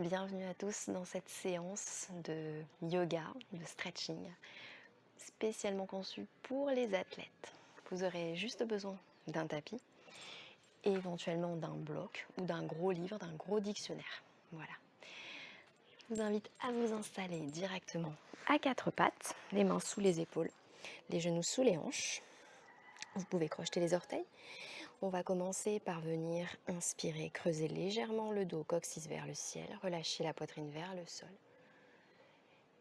bienvenue à tous dans cette séance de yoga, de stretching, spécialement conçue pour les athlètes. Vous aurez juste besoin d'un tapis et éventuellement d'un bloc ou d'un gros livre, d'un gros dictionnaire. Voilà. Je vous invite à vous installer directement à quatre pattes, les mains sous les épaules, les genoux sous les hanches. Vous pouvez crocheter les orteils. On va commencer par venir inspirer, creuser légèrement le dos, coccyx vers le ciel, relâcher la poitrine vers le sol.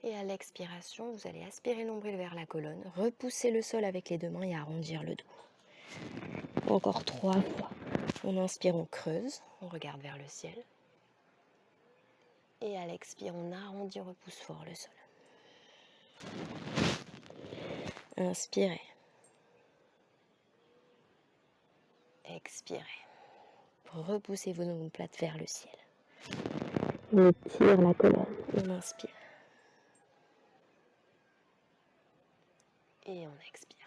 Et à l'expiration, vous allez aspirer le nombril vers la colonne, repousser le sol avec les deux mains et arrondir le dos. Encore 3 fois. On inspire, on creuse, on regarde vers le ciel. Et à l'expire, on arrondit, repousse fort le sol. Inspirez. Expirez. Repoussez vos omoplates vers le ciel. On tire la colonne. On inspire. Et on expire.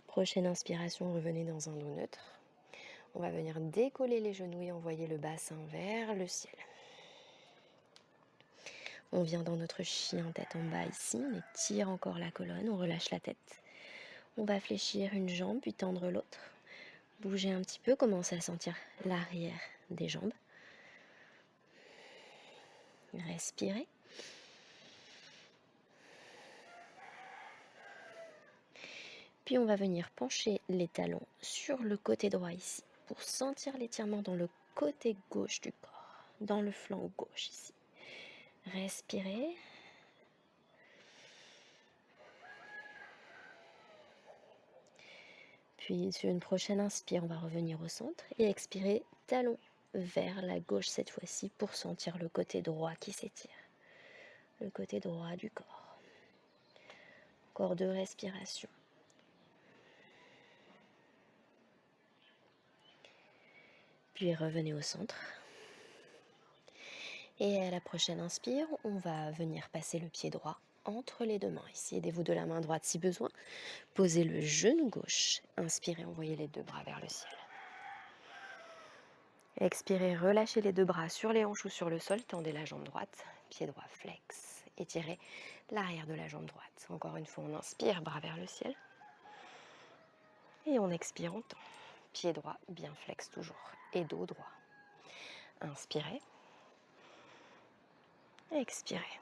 Prochaine inspiration, revenez dans un dos neutre. On va venir décoller les genoux et envoyer le bassin vers le ciel. On vient dans notre chien tête en bas ici, on étire encore la colonne, on relâche la tête. On va fléchir une jambe puis tendre l'autre. Bougez un petit peu, commencez à sentir l'arrière des jambes. Respirez. Puis on va venir pencher les talons sur le côté droit ici pour sentir l'étirement dans le côté gauche du corps, dans le flanc gauche ici. Respirez. Puis sur une prochaine inspire, on va revenir au centre et expirer talon vers la gauche cette fois-ci pour sentir le côté droit qui s'étire. Le côté droit du corps. Encore 2 respirations. Puis revenez au centre. Et à la prochaine inspire, on va venir passer le pied droit entre les deux mains. Ici, aidez-vous de la main droite si besoin. Posez le genou gauche. Inspirez, envoyez les deux bras vers le ciel. Expirez, relâchez les deux bras sur les hanches ou sur le sol. Tendez la jambe droite, pied droit flex. Étirez l'arrière de la jambe droite. Encore une fois, on inspire, bras vers le ciel. Et on expire, on tend. Pied droit bien flex toujours. Et dos droit. Inspirez. Expirez.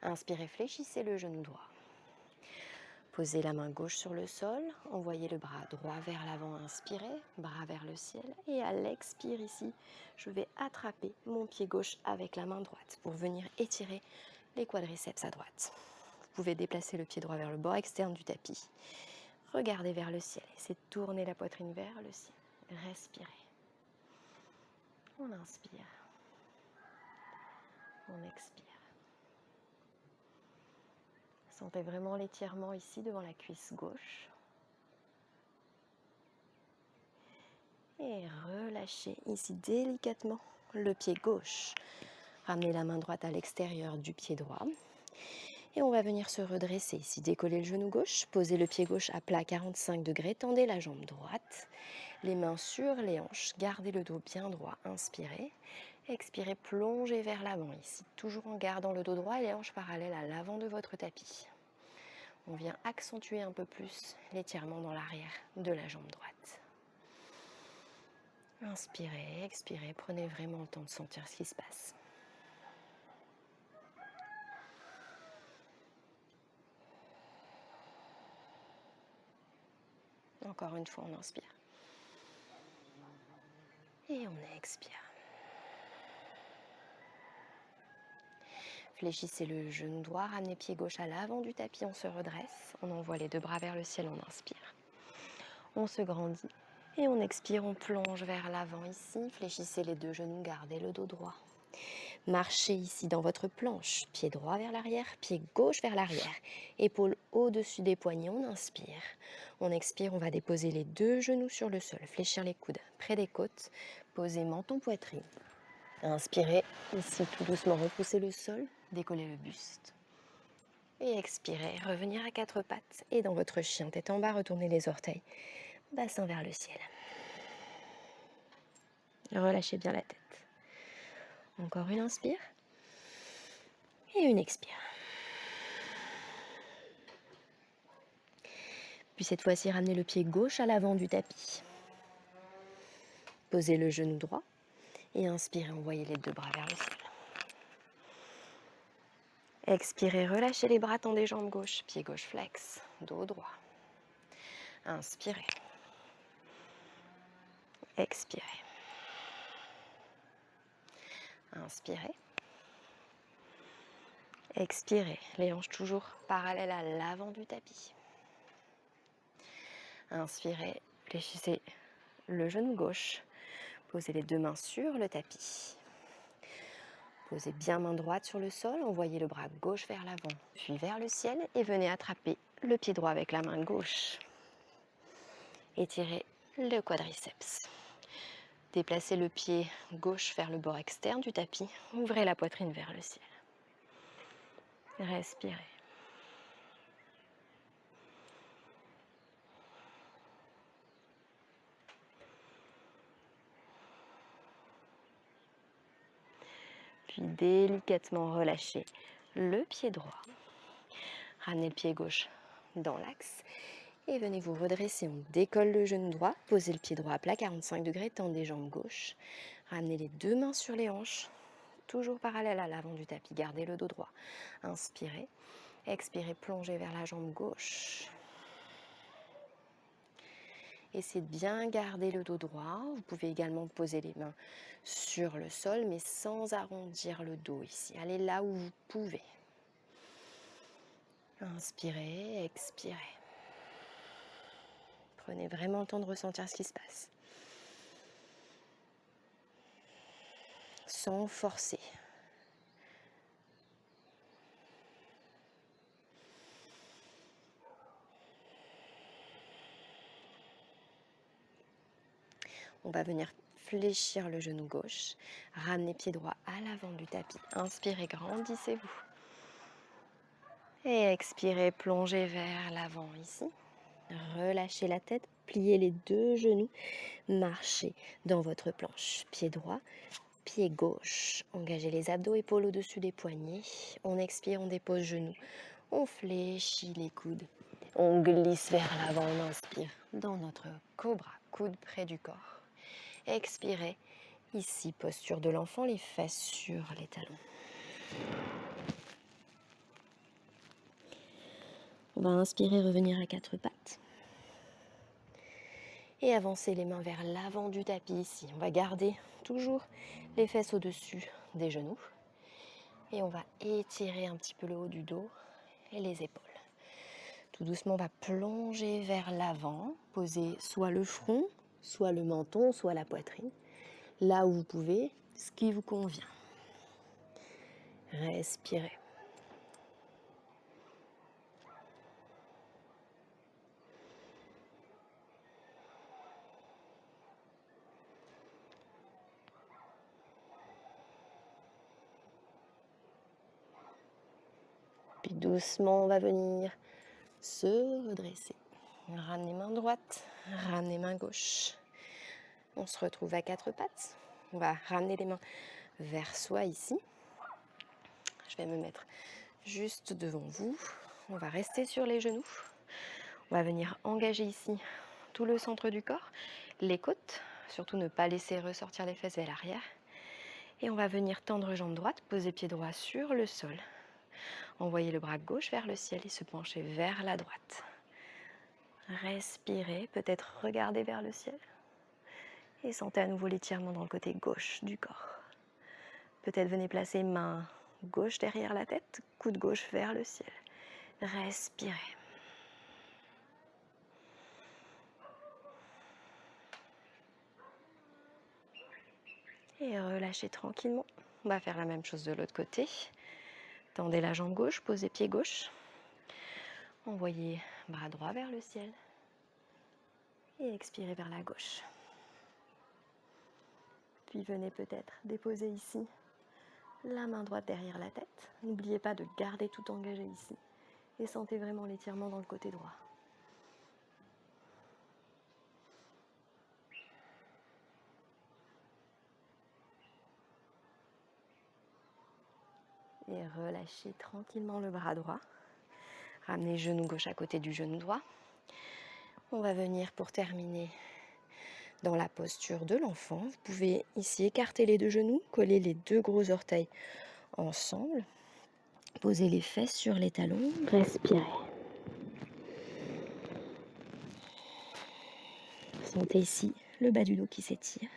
Inspirez, fléchissez le genou droit. Posez la main gauche sur le sol, envoyez le bras droit vers l'avant, inspirez, bras vers le ciel. Et à l'expire ici, je vais attraper mon pied gauche avec la main droite pour venir étirer les quadriceps à droite. Vous pouvez déplacer le pied droit vers le bord externe du tapis. Regardez vers le ciel, essayez de tourner la poitrine vers le ciel. Respirez. On inspire. On expire. Sentez vraiment l'étirement ici devant la cuisse gauche. Et relâchez ici délicatement le pied gauche. Ramenez la main droite à l'extérieur du pied droit. Et on va venir se redresser ici. Décollez le genou gauche, posez le pied gauche à plat 45 degrés, tendez la jambe droite. Les mains sur les hanches, gardez le dos bien droit, inspirez. Expirez, plongez vers l'avant ici, toujours en gardant le dos droit et les hanches parallèles à l'avant de votre tapis. On vient accentuer un peu plus l'étirement dans l'arrière de la jambe droite. Inspirez, expirez, prenez vraiment le temps de sentir ce qui se passe. Encore une fois, on inspire. Et on expire. Fléchissez le genou droit, ramenez pied gauche à l'avant du tapis, on se redresse. On envoie les deux bras vers le ciel, on inspire. On se grandit et on expire, on plonge vers l'avant ici. Fléchissez les deux genoux, gardez le dos droit. Marchez ici dans votre planche, pied droit vers l'arrière, pied gauche vers l'arrière, épaules au-dessus des poignets, on inspire. On expire, on va déposer les deux genoux sur le sol, fléchir les coudes près des côtes, poser menton poitrine. Inspirez, ici tout doucement repoussez le sol, décollez le buste. Et expirez, revenir à quatre pattes et dans votre chien tête en bas, retournez les orteils. bassin vers le ciel. Relâchez bien la tête. Encore une inspire et une expire. Puis cette fois-ci, ramenez le pied gauche à l'avant du tapis. Posez le genou droit et inspirez, envoyez les deux bras vers le ciel. Expirez, relâchez les bras, tendez jambes gauche, pied gauche flex, dos droit. Inspirez. Expirez. Inspirez. Expirez, les hanches toujours parallèles à l'avant du tapis. Inspirez, fléchissez le genou gauche. Posez les deux mains sur le tapis. Posez bien main droite sur le sol, envoyez le bras gauche vers l'avant, puis vers le ciel et venez attraper le pied droit avec la main gauche. Étirez le quadriceps. Déplacez le pied gauche vers le bord externe du tapis. Ouvrez la poitrine vers le ciel. Respirez. Puis délicatement relâchez le pied droit. Ramenez le pied gauche dans l'axe et venez vous redresser. On décolle le genou droit, posez le pied droit à plat, 45 degrés, tendez les jambes gauche. Ramenez les deux mains sur les hanches, toujours parallèle à l'avant du tapis, gardez le dos droit. Inspirez, expirez, plongez vers la jambe gauche. Essayez de bien garder le dos droit. Vous pouvez également poser les mains sur le sol, mais sans arrondir le dos ici. Allez là où vous pouvez. Inspirez, expirez. Prenez vraiment le temps de ressentir ce qui se passe. Sans forcer. On va venir fléchir le genou gauche. Ramenez pied droit à l'avant du tapis. Inspirez, grandissez-vous. Et expirez, plongez vers l'avant ici. Relâchez la tête, pliez les deux genoux. Marchez dans votre planche. Pied droit, pied gauche. Engagez les abdos, épaules au-dessus des poignets. On expire, on dépose genoux. On fléchit les coudes. On glisse vers l'avant, on inspire dans notre cobra, coude près du corps. Expirez, ici, posture de l'enfant, les fesses sur les talons. On va inspirer, revenir à quatre pattes. Et avancer les mains vers l'avant du tapis ici. On va garder toujours les fesses au-dessus des genoux. Et on va étirer un petit peu le haut du dos et les épaules. Tout doucement, on va plonger vers l'avant, poser soit le front, soit le menton, soit la poitrine. Là où vous pouvez, ce qui vous convient. Respirez. Puis doucement, on va venir se redresser. Ramenez main droite, ramenez main gauche. On se retrouve à quatre pattes. On va ramener les mains vers soi ici. Je vais me mettre juste devant vous. On va rester sur les genoux. On va venir engager ici tout le centre du corps, les côtes. Surtout ne pas laisser ressortir les fesses vers l'arrière. Et on va venir tendre jambe droite, poser pied droit sur le sol. Envoyer le bras gauche vers le ciel et se pencher vers la droite. Respirez, peut-être regardez vers le ciel. Et sentez à nouveau l'étirement dans le côté gauche du corps. Peut-être venez placer main gauche derrière la tête, coude gauche vers le ciel. Respirez. Et relâchez tranquillement. On va faire la même chose de l'autre côté. Tendez la jambe gauche, posez pied gauche. Envoyez bras droit vers le ciel. Et expirez vers la gauche. Puis venez peut-être déposer ici la main droite derrière la tête. N'oubliez pas de garder tout engagé ici. Et sentez vraiment l'étirement dans le côté droit. Et relâchez tranquillement le bras droit. Ramenez le genou gauche à côté du genou droit. On va venir pour terminer dans la posture de l'enfant. Vous pouvez ici écarter les deux genoux, coller les deux gros orteils ensemble. Posez les fesses sur les talons. Respirez. Sentez ici le bas du dos qui s'étire.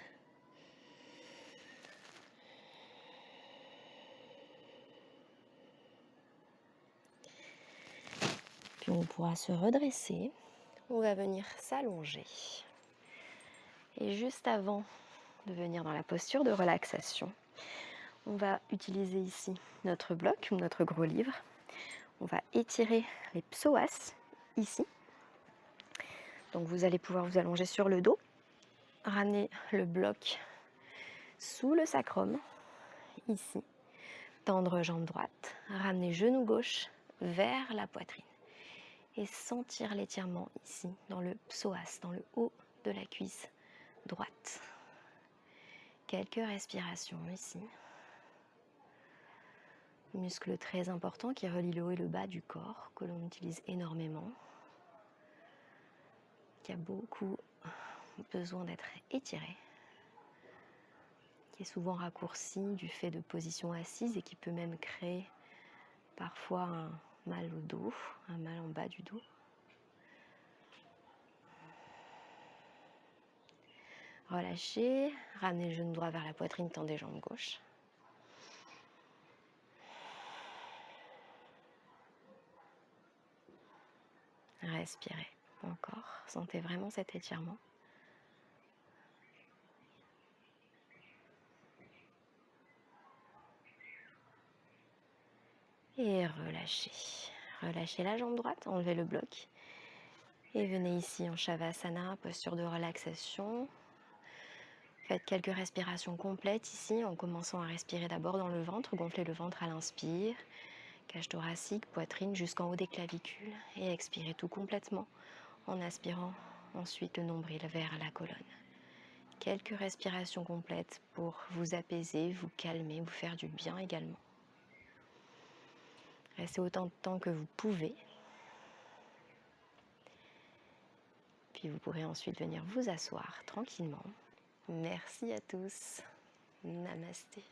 Puis on pourra se redresser. On va venir s'allonger. Et juste avant de venir dans la posture de relaxation, on va utiliser ici notre bloc, notre gros livre. On va étirer les psoas ici. Donc vous allez pouvoir vous allonger sur le dos, ramener le bloc sous le sacrum, ici. Tendre jambe droite, ramener genou gauche vers la poitrine. Et sentir l'étirement ici, dans le psoas, dans le haut de la cuisse droite. Quelques respirations ici. Muscle très important qui relie le haut et le bas du corps, que l'on utilise énormément, qui a beaucoup besoin d'être étiré, qui est souvent raccourci du fait de position assise et qui peut même créer parfois un mal au dos, un mal en bas du dos. Relâchez, ramenez le genou droit vers la poitrine, tendez jambe gauche. Respirez encore, sentez vraiment cet étirement. Et relâchez. Relâchez la jambe droite, enlevez le bloc. Et venez ici en Shavasana, posture de relaxation. Faites quelques respirations complètes ici en commençant à respirer d'abord dans le ventre, gonflez le ventre à l'inspire, cage thoracique, poitrine jusqu'en haut des clavicules et expirez tout complètement en aspirant ensuite le nombril vers la colonne. Quelques respirations complètes pour vous apaiser, vous calmer, vous faire du bien également. Restez autant de temps que vous pouvez. Puis vous pourrez ensuite venir vous asseoir tranquillement. Merci à tous. Namasté.